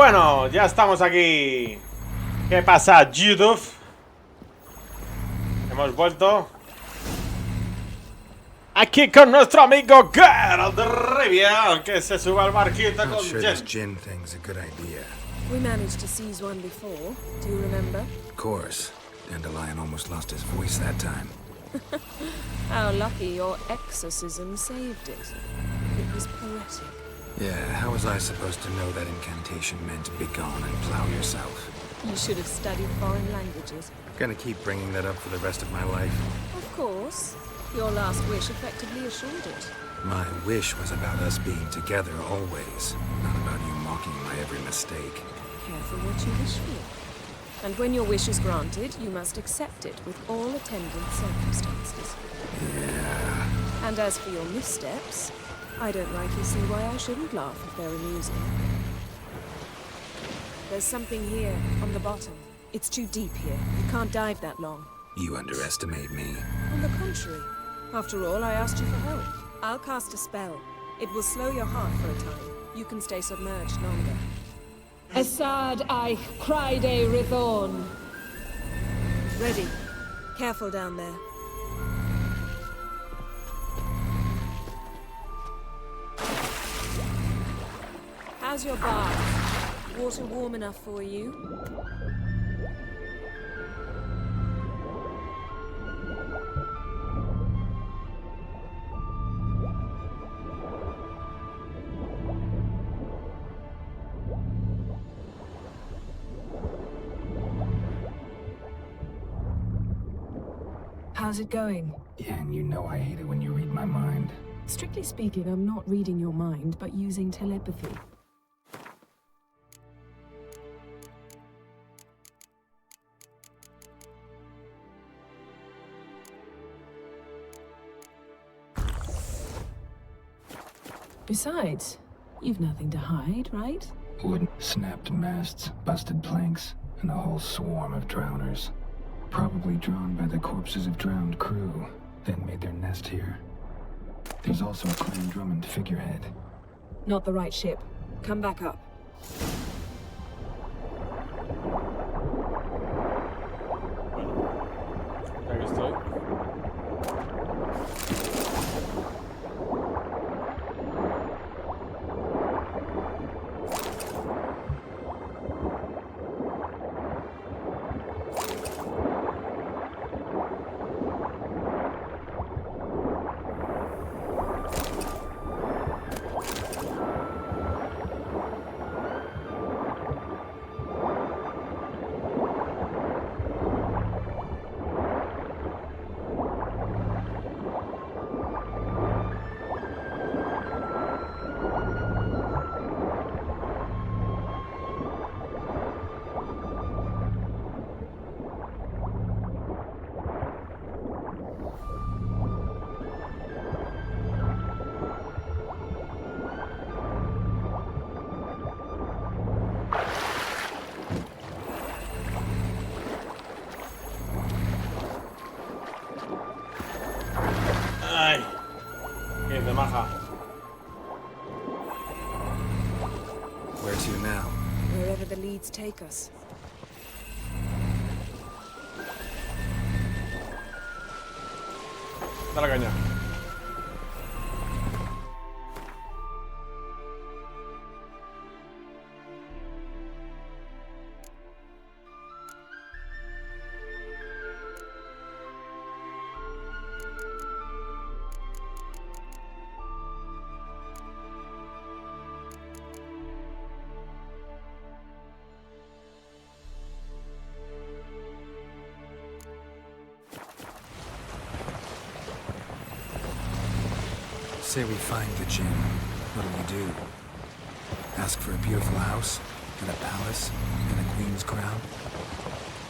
bueno, ya estamos aquí. ¿Qué pasa, YouTube? Hemos vuelto aquí con nuestro amigo Geralt de Rivia, que se sube al barquito con This gin thing's a good idea. We managed to seize one before. Do you remember? Of course. Dandelion almost lost his voice that time. How lucky your exorcism saved it. It was poetic. Yeah, how was I supposed to know that incantation meant begone and plow yourself? You should have studied foreign languages. Gonna keep bringing that up for the rest of my life. Of course. Your last wish effectively assured it. My wish was about us being together always, not about you mocking my every mistake. Careful what you wish for. And when your wish is granted, you must accept it with all attendant circumstances. Yeah. And as for your missteps, I don't rightly see why I shouldn't laugh if they're amusing. There's something here, on the bottom. It's too deep here. You can't dive that long. You underestimate me. On the contrary. After all, I asked you for help. I'll cast a spell. It will slow your heart for a time. You can stay submerged longer. Assad I Cryde Rithorn. Ready. Careful down there. How's your bath? Water warm enough for you? How's it going? Yeah, and you know I hate it when you read my mind. Strictly speaking, I'm not reading your mind, but using telepathy. Besides, you've nothing to hide, right? Wood, snapped masts, busted planks, and a whole swarm of drowners. Probably drawn by the corpses of drowned crew, then made their nest here. There's also a Clan Drummond figurehead. Not the right ship. Come back up. Aquí estoy. Ay, qué de maja. Where to now? Wherever the leads take us. Dale caña. Say we find the gin. What'll you do? Ask for a beautiful house, and a palace, and a queen's crown?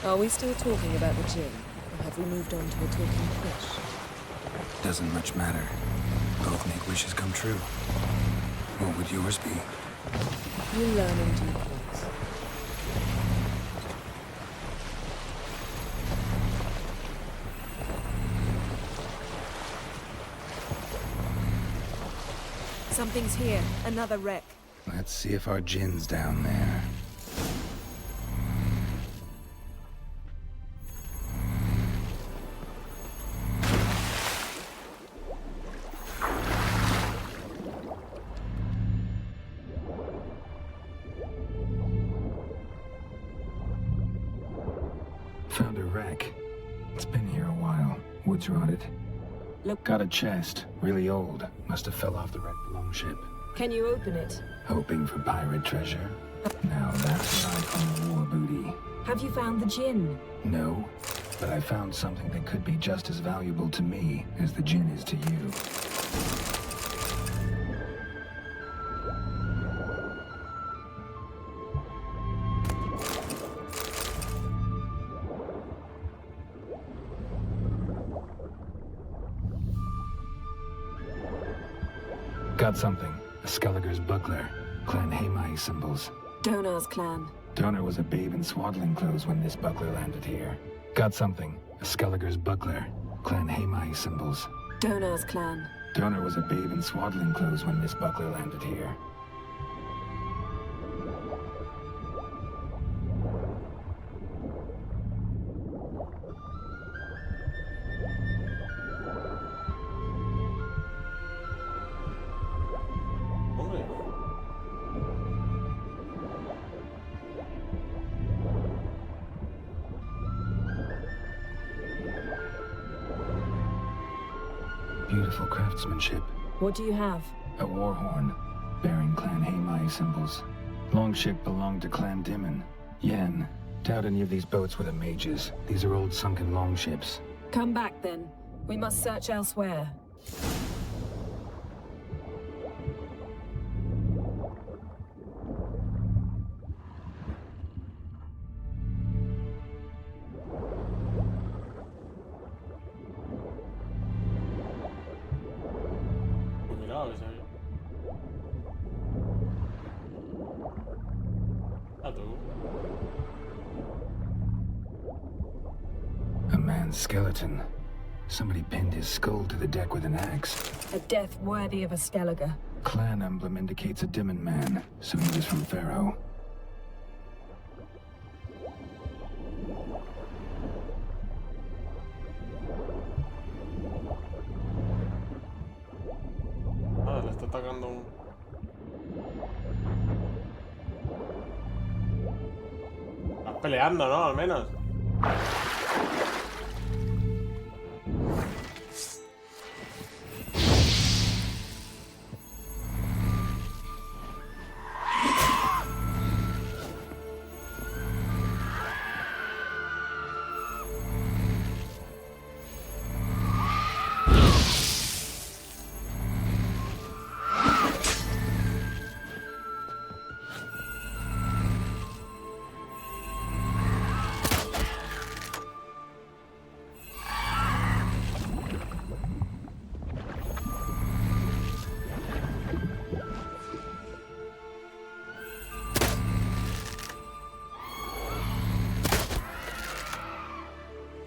Are we still talking about the gin? Or have we moved on to a talking fish? Doesn't much matter. Both make wishes come true. What would yours be? You'll learn in due course. Something's here. Another wreck. Let's see if our gin's down there. Found a wreck. It's been here a while. Wood's rotted. Look. Got a chest. Really old. Must have fell off the wrecked longship. Can you open it? Hoping for pirate treasure? Now that's what I call war booty. Have you found the gin? No, but I found something that could be just as valuable to me as the gin is to you. Got something. A Skelliger's buckler. Clan Hamai symbols. Donar's clan. Donar was a babe in swaddling clothes when this buckler landed here. Got something. A Skelliger's buckler. Clan Hamai symbols. Donar's clan. Donar was a babe in swaddling clothes when this buckler landed here. Hombre. Beautiful craftsmanship. What do you have? A war horn, bearing Clan Hamai symbols. Longship belonged to Clan Dimon. Yen. Doubt any of these boats were the mages. These are old sunken longships. Come back then. We must search elsewhere. Pues mira, a ver si hay. Ah, tú. A man's skeleton. Somebody pinned his skull to the deck with an axe. A death worthy of a Skelliger. Clan emblem indicates a Dimon man, so he was from Pharaoh. Ah, le está atacando un. Estás peleando, ¿no? Al menos.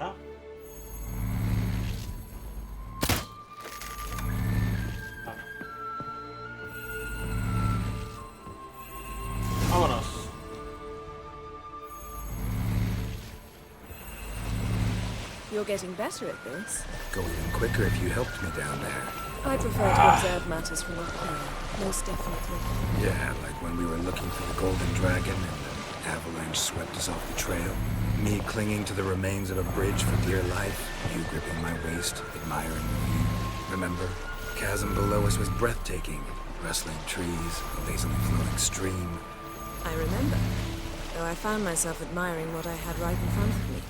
Ah. Ah. Vámonos. You're getting better at this. Go even quicker if you helped me down there. I prefer to observe matters from up here, most definitely. Yeah, like when we were looking for the Golden Dragon and the avalanche swept us off the trail. Me clinging to the remains of a bridge for dear life. You gripping my waist, admiring the view. Remember? The chasm below us was breathtaking. Rustling trees, a lazily flowing stream. I remember, though I found myself admiring what I had right in front of me.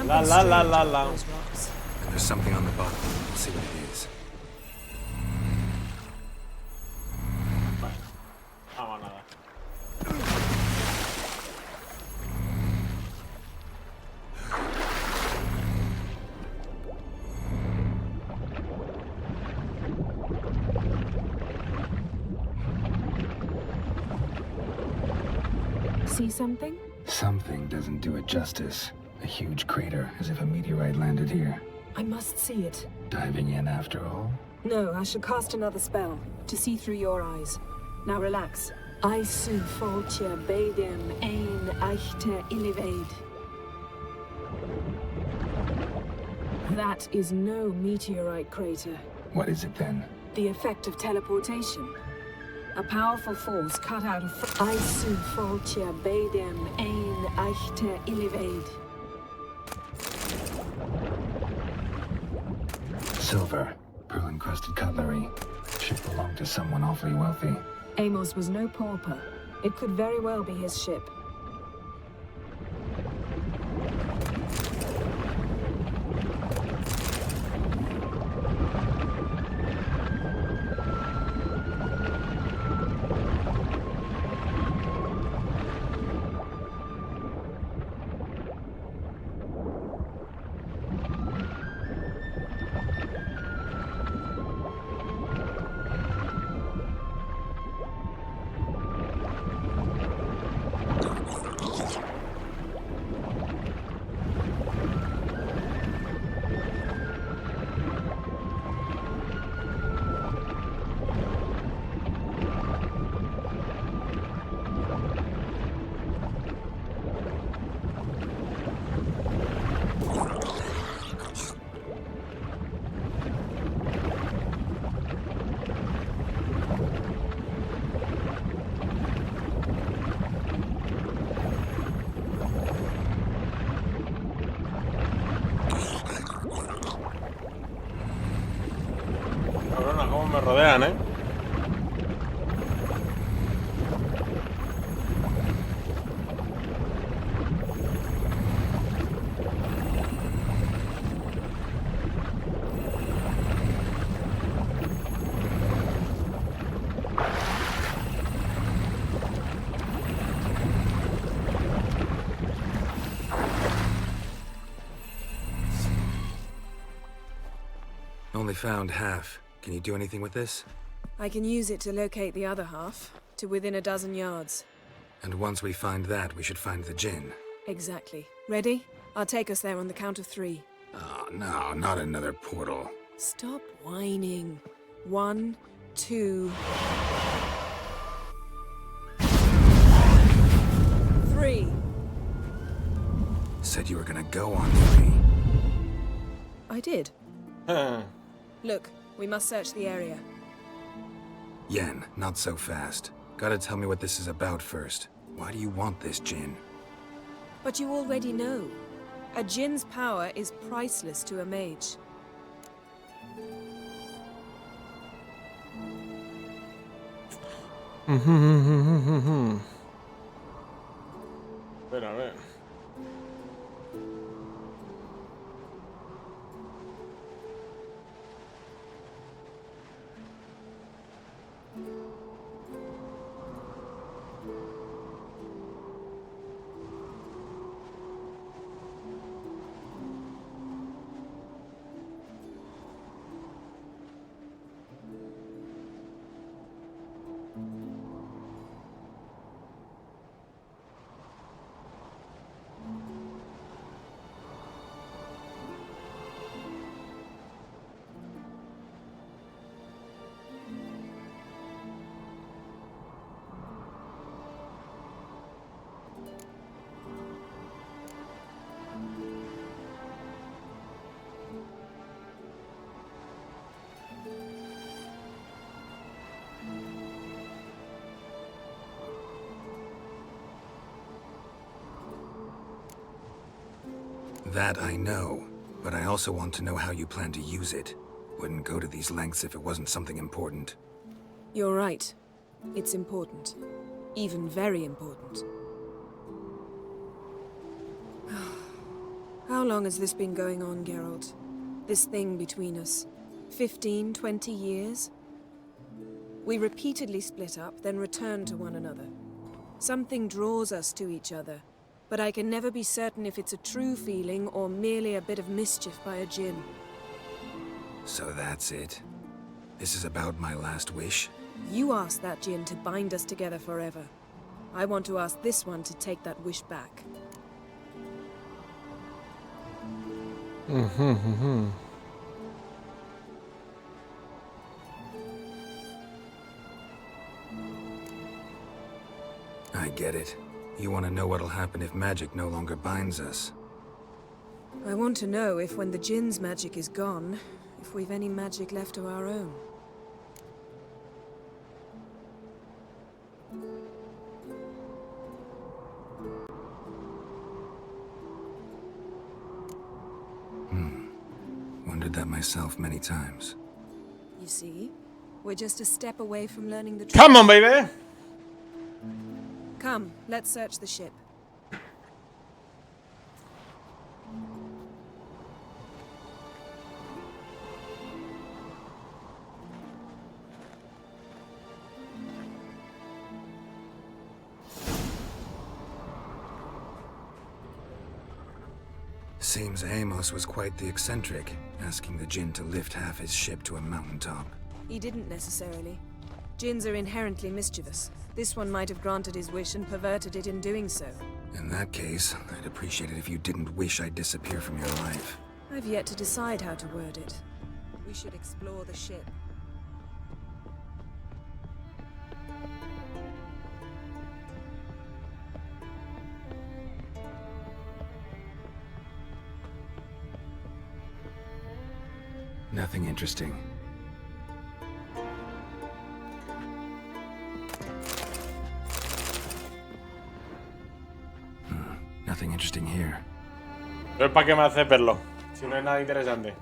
La la la la la. Those rocks. And there's something on the bottom. Let's see what it is. Vamos, nada. See something? Something doesn't do it justice. A huge crater, as if a meteorite landed here. I must see it. Diving in after all? No, I shall cast another spell, to see through your eyes. Now relax. Aisu foltje bedem ein eichte illivaid. That is no meteorite crater. What is it then? The effect of teleportation. A powerful force cut out of Aisu foltje bedem ein eichte illivaid. Silver. Pearl-encrusted cutlery. Should belong to someone awfully wealthy. Amos was no pauper. It could very well be his ship. Cabrona, cómo me rodean, ¿eh? Only found half. Can you do anything with this? I can use it to locate the other half, to within a dozen yards. And once we find that, we should find the gin. Exactly. Ready? I'll take us there on the count of 3. Oh, no, not another portal. Stop whining. 1, 2... 3. Said you were gonna go on 3. I did. Look, we must search the area. Yen, not so fast. Gotta tell me what this is about first. Why do you want this gin? But you already know. A djinn's power is priceless to a mage. Espera, a ver. That I know, but I also want to know how you plan to use it. Wouldn't go to these lengths if it wasn't something important. You're right. It's important. Even very important. How long has this been going on, Geralt? This thing between us? 15, 20 years? We repeatedly split up, then returned to one another. Something draws us to each other, but I can never be certain if it's a true feeling or merely a bit of mischief by a djinn. So that's it? This is about my last wish? You asked that djinn to bind us together forever. I want to ask this one to take that wish back. I get it. You want to know what'll happen if magic no longer binds us. I want to know if when the Jinn's magic is gone, if we've any magic left of our own. Wondered that myself many times. You see? We're just a step away from learning the truth. Come on, baby! Come, let's search the ship. Seems Amos was quite the eccentric, asking the Jinn to lift half his ship to a mountaintop. He didn't necessarily. Jinns are inherently mischievous. This one might have granted his wish and perverted it in doing so. In that case, I'd appreciate it if you didn't wish I'd disappear from your life. I've yet to decide how to word it. We should explore the ship. Nothing interesting. Nothing interesting here. Pero ¿para qué me haces verlo? Si no hay nada interesante.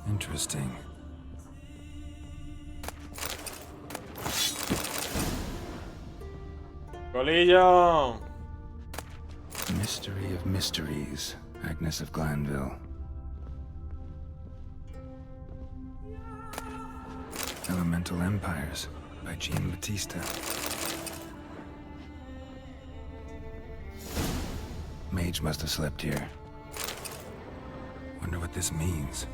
Interesting. Golillo. Mystery of Mysteries, Agnes of Glanville. Elemental Empires, by Jean Batista. Mage must have slept here. Wonder what this means.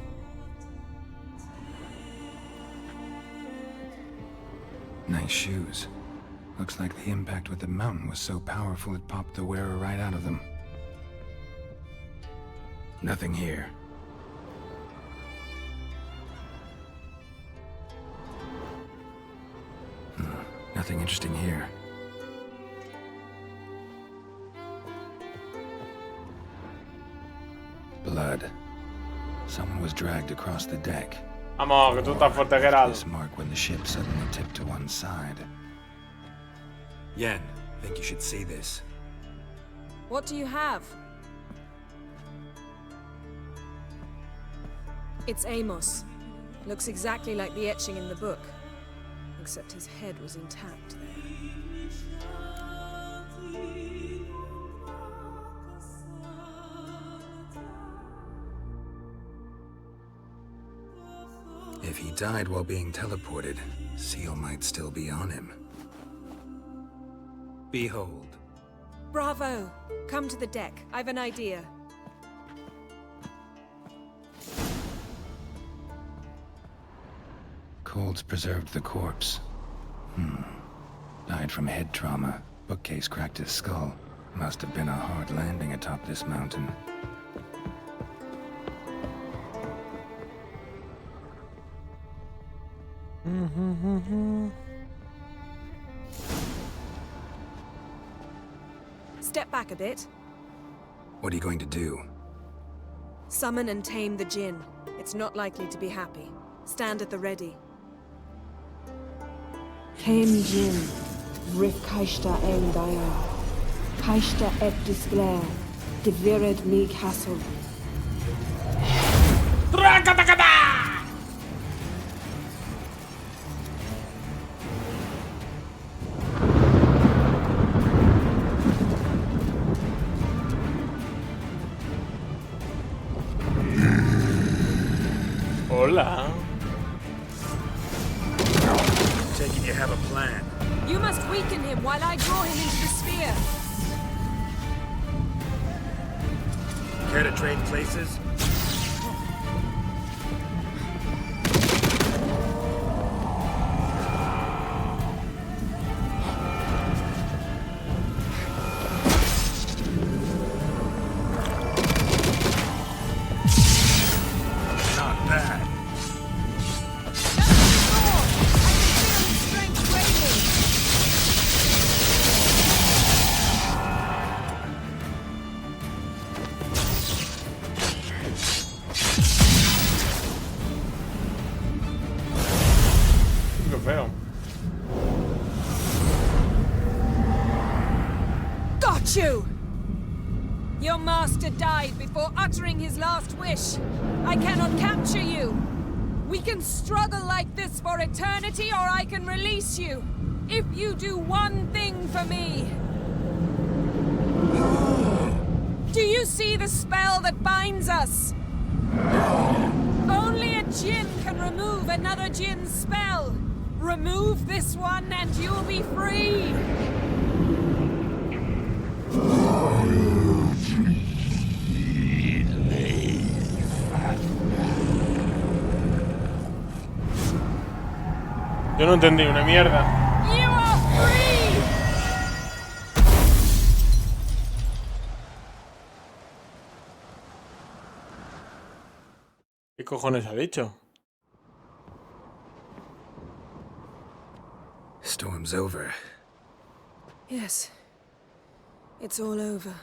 Nice shoes. Looks like the impact with the mountain was so powerful it popped the wearer right out of them. Nothing here. Nothing interesting here. Blood. Someone was dragged across the deck. Vamos, que tú estás fuerte, Geralt. This mark when the ship suddenly tipped to one side. Yen, think you should see this. What do you have? It's Amos. Looks exactly like the etching in the book. Except his head was intact there. If he died while being teleported, Seal might still be on him. Behold. Bravo! Come to the deck. I've an idea. Colds preserved the corpse. Died from head trauma. Bookcase cracked his skull. Must have been a hard landing atop this mountain. Step back a bit. What are you going to do? Summon and tame the Jinn. It's not likely to be happy. Stand at the ready. Tame Jinn, Rif Kaishta Engaya, Kaishta et Disglair, Devired me Castle. Hola. taking you have a plan. You must weaken him while I draw him into the sphere. Care to trade places? Not bad. Qué feo. Got you! Your master died before uttering his last wish. I cannot capture you. We can struggle like this for eternity, or I can release you. If you do one thing for me. Do you see the spell that binds us? Only a djinn can remove another djinn's spell. Remove this one and you'll be free. Yo no entendí una mierda. You are free! ¿Qué cojones ha dicho? Storm's over. Yes. It's all over.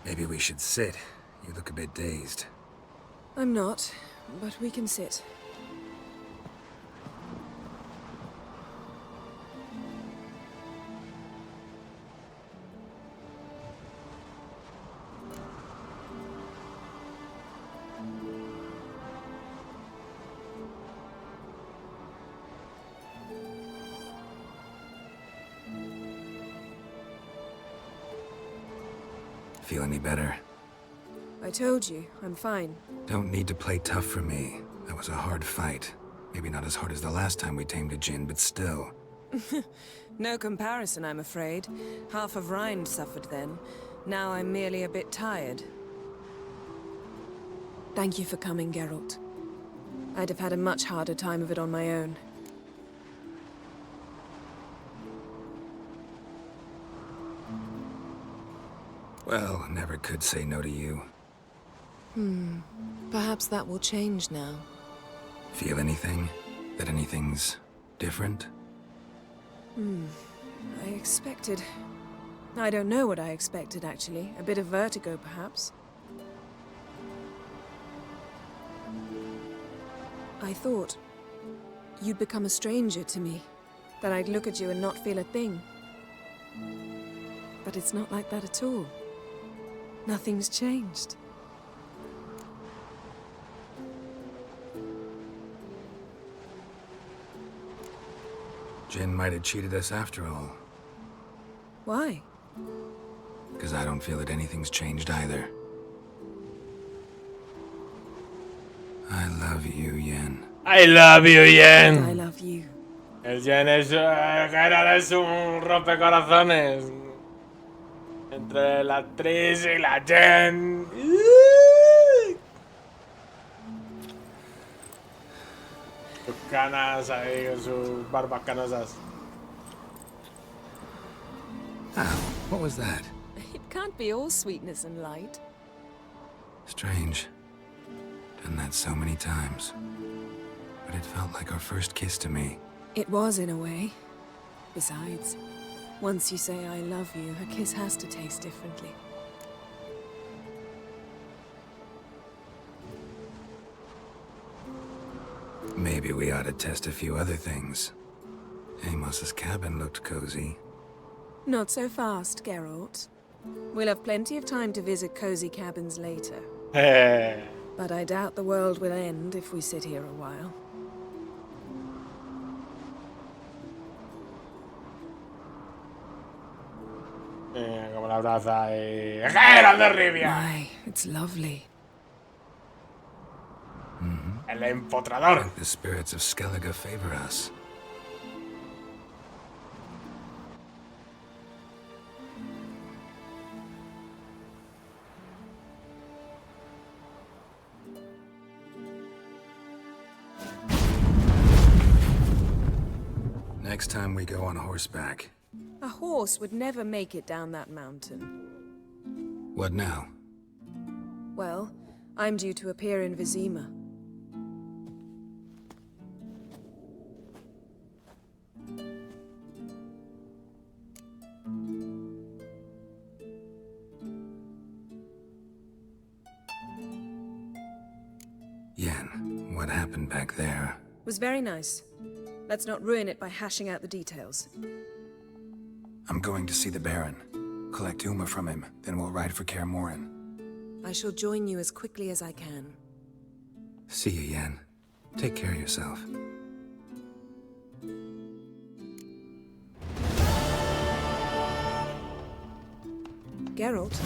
Maybe we should sit. You look a bit dazed. I'm not, but we can sit. Feel any better? I told you, I'm fine. Don't need to play tough for me. That was a hard fight. Maybe not as hard as the last time we tamed a djinn, but still. No comparison, I'm afraid. Half of Rhind suffered then. Now I'm merely a bit tired. Thank you for coming, Geralt. I'd have had a much harder time of it on my own. Well, never could say no to you. Perhaps that will change now. Feel anything? That anything's different? I expected... I don't know what I expected, actually. A bit of vertigo, perhaps. I thought you'd become a stranger to me. That I'd look at you and not feel a thing. But it's not like that at all. Nothing's changed. Jinn might have cheated us after all. Why? Because I don't feel that anything's changed either. I love you, Yen. I love you, I Yen. love you. El Yen es, Geralt es un rompecorazones. Entre la actriz y la Yen. Sus canas ahí, con sus barbas canosas. Ah, what was that? It can't be all sweetness and light. Strange. Done that so many times. But it felt like our first kiss to me. It was, in a way. Besides, once you say I love you, a kiss has to taste differently. Maybe we ought to test a few other things. Amos's cabin looked cozy. Not so fast, Geralt. We'll have plenty of time to visit cozy cabins later. But I doubt the world will end if we sit here a while. Como la abraza y... ¡Geralt de Rivia! Why, it's lovely. El empotrador. The spirits of Skellige favor us. Next time we go on horseback. A horse would never make it down that mountain. What now? Well, I'm due to appear in Vizima. Yen, what happened back there? Was very nice. Let's not ruin it by hashing out the details. I'm going to see the Baron. Collect Uma from him, then we'll ride for Kaer Morhen. I shall join you as quickly as I can. See you, Yen. Take care of yourself. Geralt?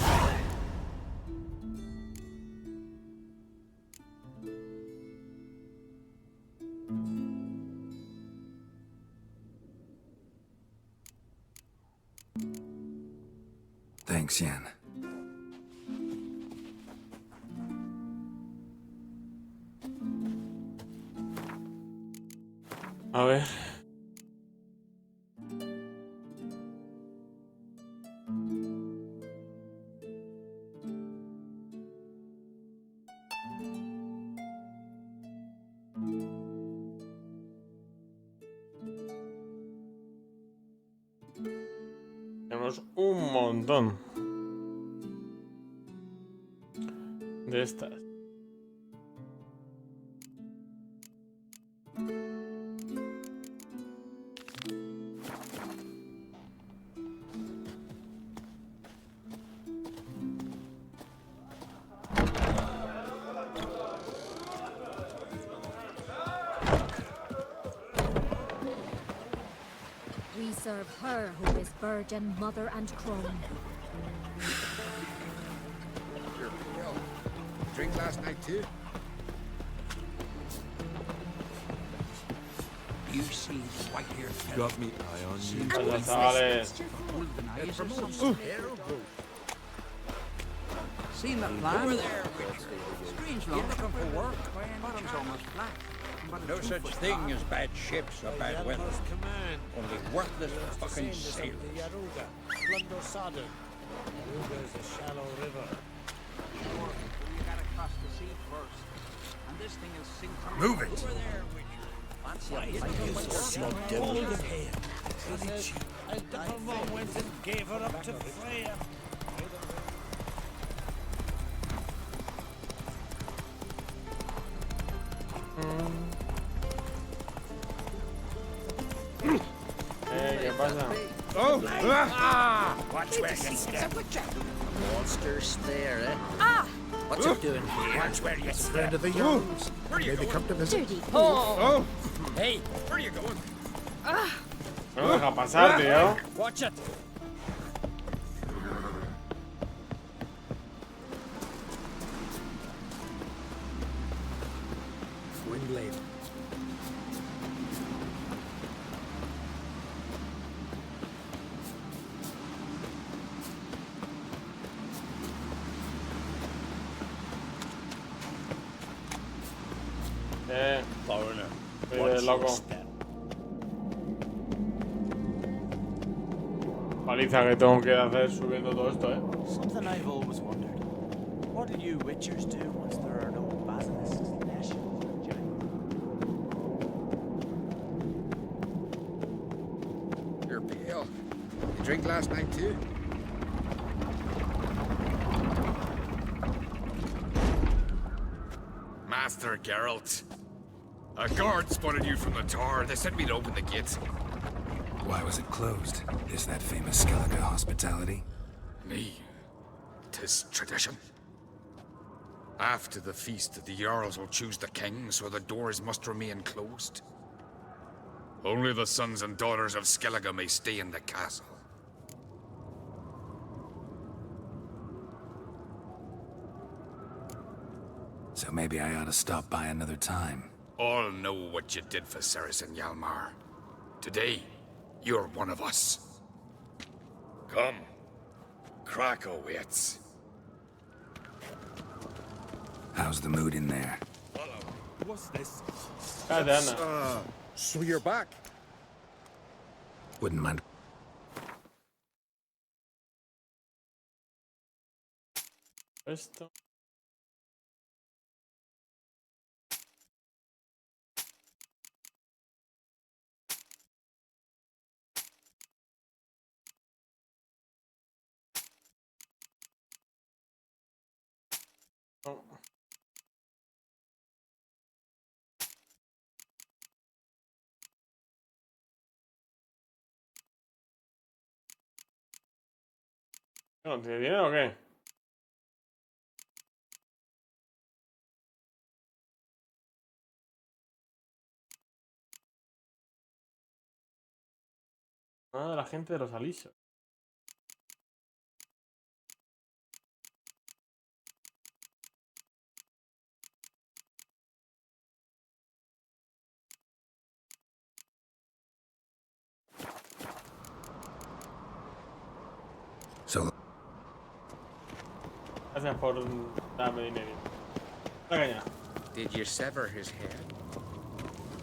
Thanks, Yen. A ver. Tenemos un montón de estas. We serve her who is virgin, mother, and crone. Drink last night too? You see white-haired Got me eye on you. Vaya, chavales. Seen the plan? Over there, strange lot looking for work. Bottom's almost flat. No such thing as bad ships or bad weather. Only worthless fucking sailors. Move it! Went and gave her up to Freya. ¿Qué pasa? Oh! Watch where you step. Monsters there, eh? Ah! What's it doing here? Watch where you step. Friend of the youngs. Where you Maybe come to visit. Dirty Oh! Hey, where are you going? No me deja pasar, tío. Watch it. Windblade. Foreigner. Oye, loco. Paliza que tengo que hacer subiendo todo esto, Something I've always wondered. What do you witchers do once there are no basilisks, neshiels, or giants? You're pale. You drink last night too? Master Geralt. A guard spotted you from the tower. They said we'd open the gates. Why was it closed? Is that famous Skellige hospitality? Me. 'Tis tradition. After the feast, the Jarls will choose the king, so the doors must remain closed. Only the sons and daughters of Skellige may stay in the castle. So maybe I ought to stop by another time. All know what you did for Ceres and Hjalmar. Today, you're one of us. Come. Krakow waits. How's the mood in there? What's this? Cállate, anda. So you're back. Wouldn't mind. Esto. No. ¿No tiene dinero o qué? Ah, la gente de los alisos. So, Gracias por darme dinero. La caña. Did you sever his head?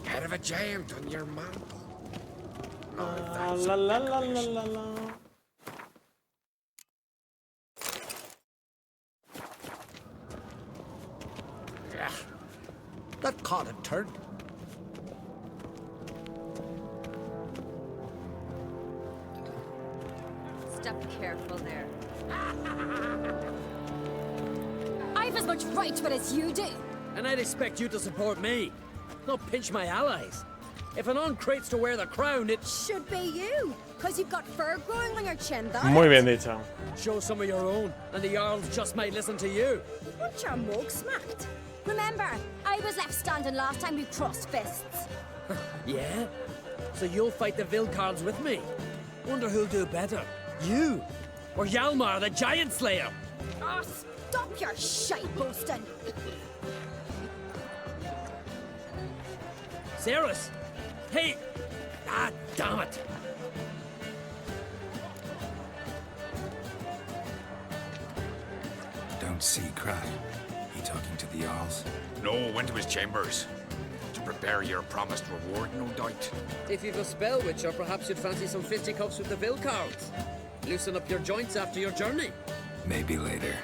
Head of a giant on your mantle. No, that's La a la la la necklace. la la. Yeah. That caught a turn. Step careful there. I've as much right to it as you do. And I'd expect you to support me, not pinch my allies. If an uncrate's to wear the crown, it Should be you, because you've got fur growing on your chin, that Muy bien dicho. show some of your own, and the Jarls just might listen to you. Want your mug smacked? Remember, I was left standing last time we crossed fists. Yeah? So you'll fight the Vilcards with me? Wonder who'll do better, you or Hjalmar the Giant Slayer? Oh, stop your shite boasting. Cerys! Hey! Ah, damn it! don't see cry. He talking to the Jarls? No, went to his chambers. To prepare your promised reward, no doubt. If you've a spell witcher, perhaps you'd fancy some fisticuffs with the Vilcards. Loosen up your joints after your journey. Maybe later.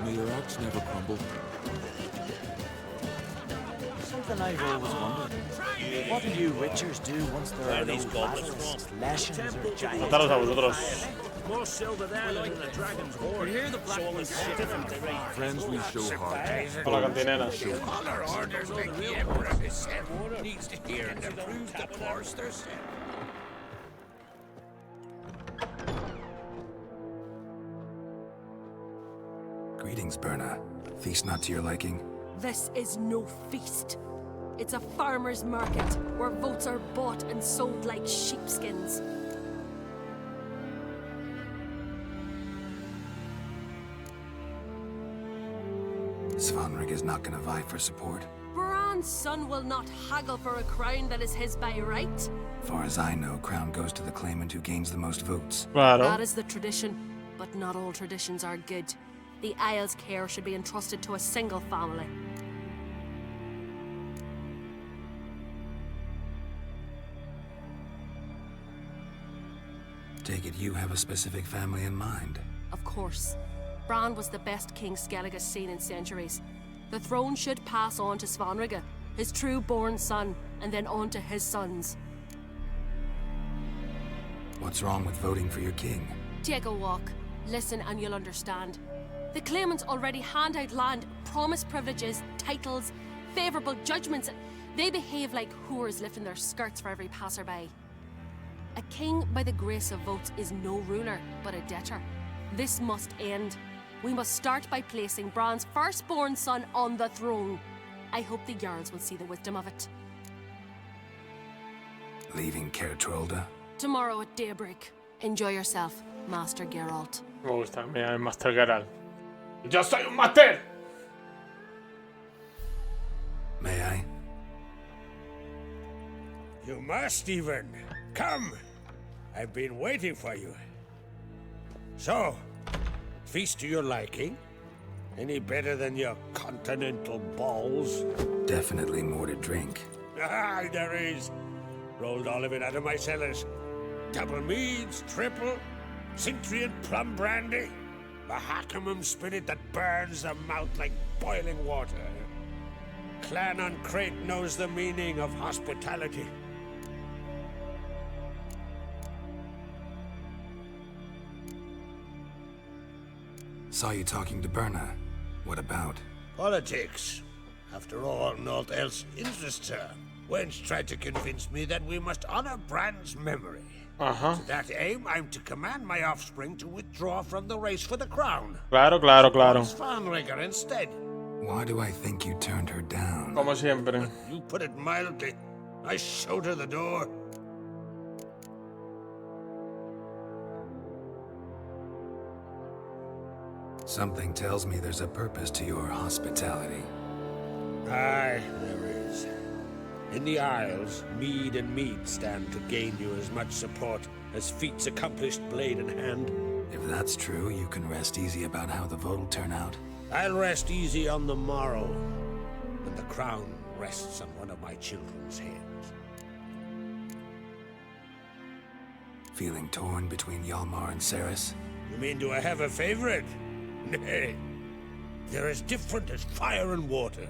May your axe never crumble. Something I've always wondered. What do you witchers do once there are no basilisks, lashings, or giants? Mataros a vosotros. More silver there than in the dragon's hoard. Hear the black ones Friends we show heart. Hola, cantinera. All our orders make the Emperor of his seven needs to hear and approve the foresters. Greetings, Berna. Feast not to your liking? This is no feast. It's a farmer's market where votes are bought and sold like sheepskins. Svanrig is not gonna vie for support. Bran's son will not haggle for a crown that is his by right. Far as I know, crown goes to the claimant who gains the most votes. That Claro. is the tradition, but not all traditions are good. The Isle's care should be entrusted to a single family. Take it you have a specific family in mind. Of course. Bran was the best king Skellig has seen in centuries. The throne should pass on to Svanrige, his true-born son, and then on to his sons. What's wrong with voting for your king? Take a walk, listen and you'll understand. The claimants already hand out land, promise privileges, titles, favourable judgments. They behave like whores lifting their skirts for every passerby. A king by the grace of votes is no ruler, but a debtor. This must end. We must start by placing Bran's firstborn son on the throne. I hope the Jarls will see the wisdom of it. Leaving Caer Trolda? Tomorrow at daybreak. Enjoy yourself, Master Geralt. Me gusta, me llamo Master Geralt. ¡Yo soy un máster! May I? You must even. Come. I've been waiting for you. So, feast to your liking? Any better than your continental balls? Definitely more to drink. Ah, there is. Rolled all of it out of my cellars. Double meads, triple, Cintrian plum brandy, Mahakimum spirit that burns the mouth like boiling water. Clan on Crate knows the meaning of hospitality. Saw you talking to Berna. What about? Politics. After all, naught else interests her. Wench tried to convince me that we must honor Brand's memory. To that aim, I'm to command my offspring to withdraw from the race for the crown. Claro, claro, claro. Svanrigger instead. Why do I think you turned her down? Como siempre. You put it mildly. I showed her the door. Something tells me there's a purpose to your hospitality. Aye, there is. In the Isles, mead and mead stand to gain you as much support as feats accomplished blade in hand. If that's true, you can rest easy about how the vote'll turn out. I'll rest easy on the morrow, when the crown rests on one of my children's heads. Feeling torn between Hjalmar and Ceres? You mean do I have a favorite? Nay. They're as different as fire and water.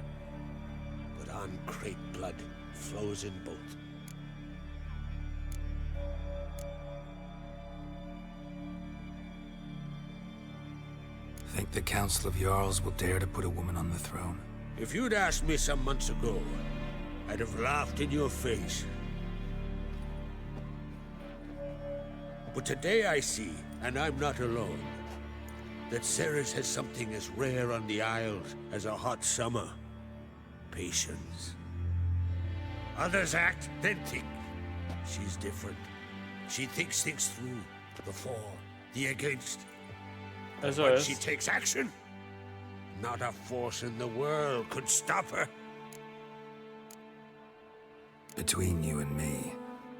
But on Crate blood flows in both. Think the Council of Jarls will dare to put a woman on the throne? If you'd asked me some months ago, I'd have laughed in your face. But today I see, and I'm not alone, that Ceres has something as rare on the Isles as a hot summer. Patience. Others act, then think. She's different. She thinks things through. The for, the against. But Eso when es. she takes action, not a force in the world could stop her. Between you and me,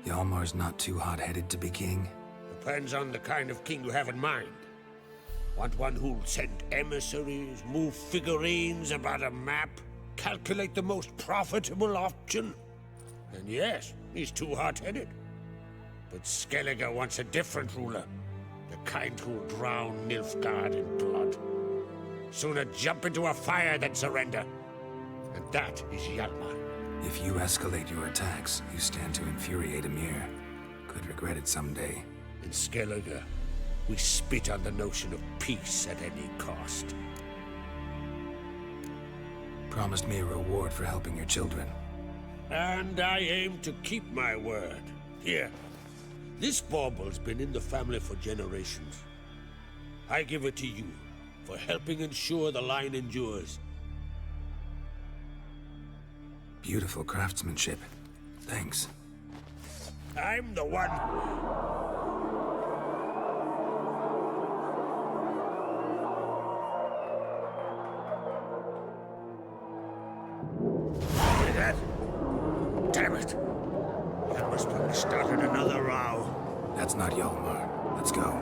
Hjalmar's not too hot-headed to be king? Depends on the kind of king you have in mind. Want one who'll send emissaries, move figurines about a map, calculate the most profitable option? And yes, he's too hot-headed. But Skellige wants a different ruler. The kind who'll drown Nilfgaard in blood. Sooner jump into a fire than surrender. And that is Hjalmar. If you escalate your attacks, you stand to infuriate Emir. Could regret it someday. In Skellige, we spit on the notion of peace at any cost. Promised me a reward for helping your children. And I aim to keep my word. Here, this bauble's been in the family for generations. I give it to you for helping ensure the line endures. Beautiful craftsmanship. Thanks. I'm the one. Hear that? Damn it! That must have started another row. That's not Hjalmar. Let's go.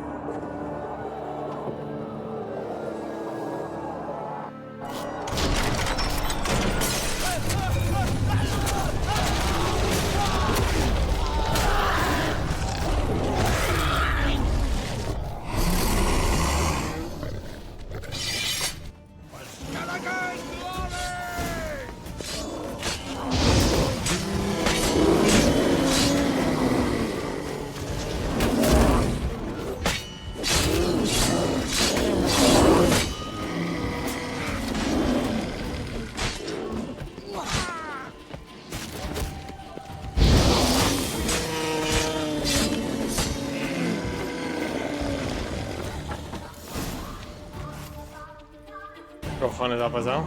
¿Qué cojones ha pasado?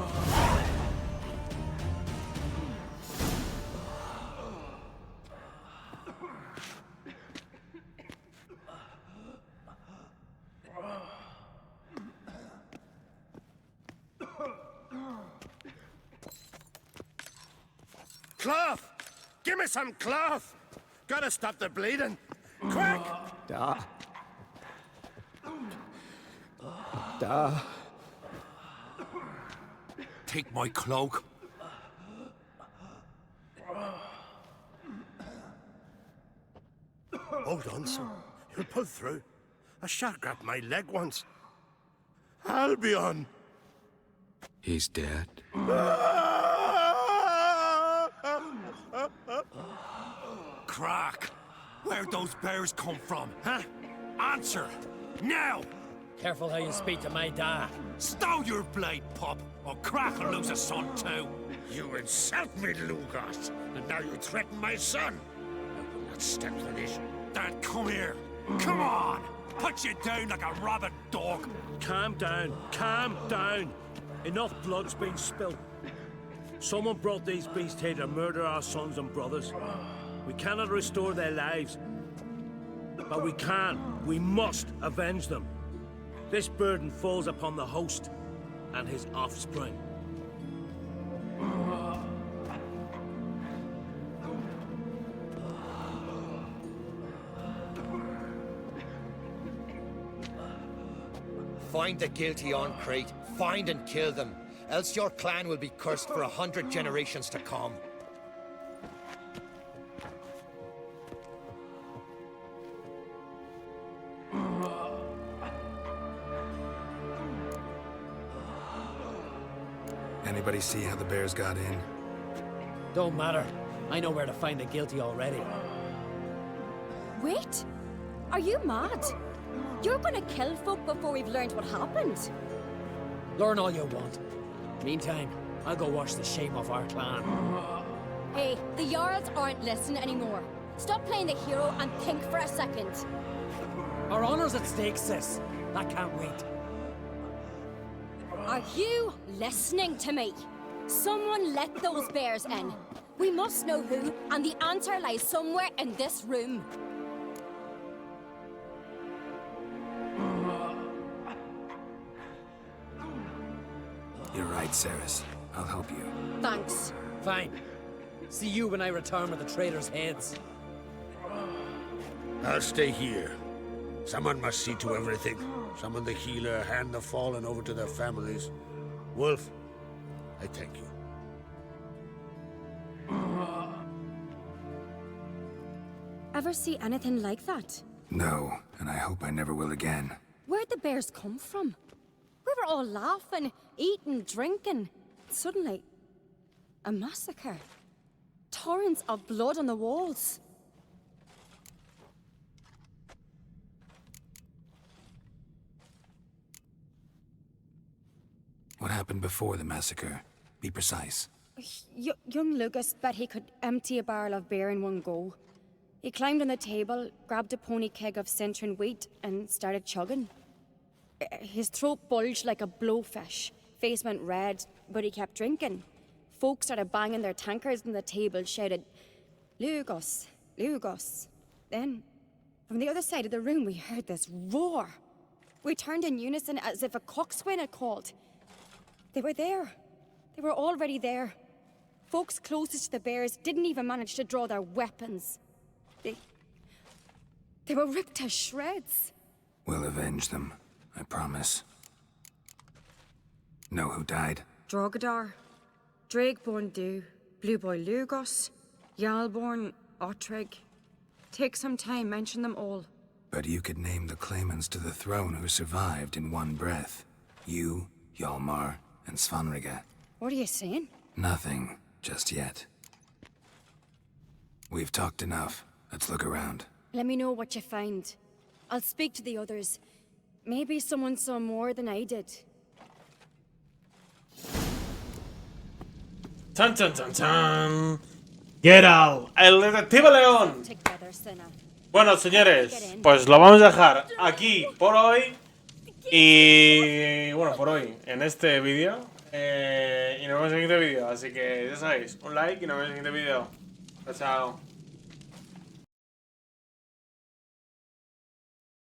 Cloth! Give me some cloth! Gotta stop the bleeding. Quick! Da. Da. Take my cloak. Hold on, son. You'll pull through. A shark grabbed my leg once. Albion! He's dead. Crack! Where'd those bears come from, huh? Answer! Now! Careful how you speak to my dad. Stow your blade, pup, or Crack will lose a son too. You insult me, Lugos, and now you threaten my son. I will not stand for this. Dad, come here. Come on! Put you down like a rabid dog. Calm down. Calm down. Enough blood's been spilled. Someone brought these beasts here to murder our sons and brothers. We cannot restore their lives. But we can. We must avenge them. This burden falls upon the host and his offspring. Find the guilty on Crate. Find and kill them. Else your clan will be cursed for 100 generations to come. Anybody see how the bears got in? Don't matter. I know where to find the guilty already. Wait! Are you mad? You're gonna kill folk before we've learned what happened. Learn all you want. Meantime, I'll go wash the shame off our clan. Hey, the Jarls aren't listening anymore. Stop playing the hero and think for a second. Our honor's at stake, sis. That can't wait. Are you listening to me? Someone let those bears in. We must know who, and the answer lies somewhere in this room. You're right, Ceres. I'll help you. Thanks. Fine. See you when I return with the traitors' heads. I'll stay here. Someone must see to everything. Summon the healer, hand the fallen over to their families. Wolf, I thank you. Ever see anything like that? No, and I hope I never will again. Where'd the bears come from? We were all laughing, eating, drinking. Suddenly, a massacre. Torrents of blood on the walls. What happened before the massacre? Be precise. Young Lucas bet he could empty a barrel of beer in one go. He climbed on the table, grabbed a pony keg of Centron wheat, and started chugging. His throat bulged like a blowfish. Face went red, but he kept drinking. Folks started banging their tankards on the table, shouted, "Lugos, Lugos." Then, from the other side of the room, we heard this roar. We turned in unison as if a coxswain had called. They were there. They were already there. Folks closest to the bears didn't even manage to draw their weapons. They were ripped to shreds. We'll avenge them, I promise. Know who died? Drogadar, Drakeborn Du, Blue Boy Lugos, Jarlborn, Ottrig. Take some time, mention them all. But you could name the claimants to the throne who survived in one breath. You, Hjalmar, and Svanrige. What are you saying? Nothing, just yet. We've talked enough. Let's look around. Let me know what you find. I'll speak to the others. Maybe someone saw more than I did. Chan chan chan chan. Geralt, el detective León. Bueno, señores, pues lo vamos a dejar aquí por hoy. Y bueno, por hoy, en este vídeo. Y nos vemos en el siguiente vídeo. Así que ya sabéis, un like y nos vemos en el siguiente vídeo. Chao, chao.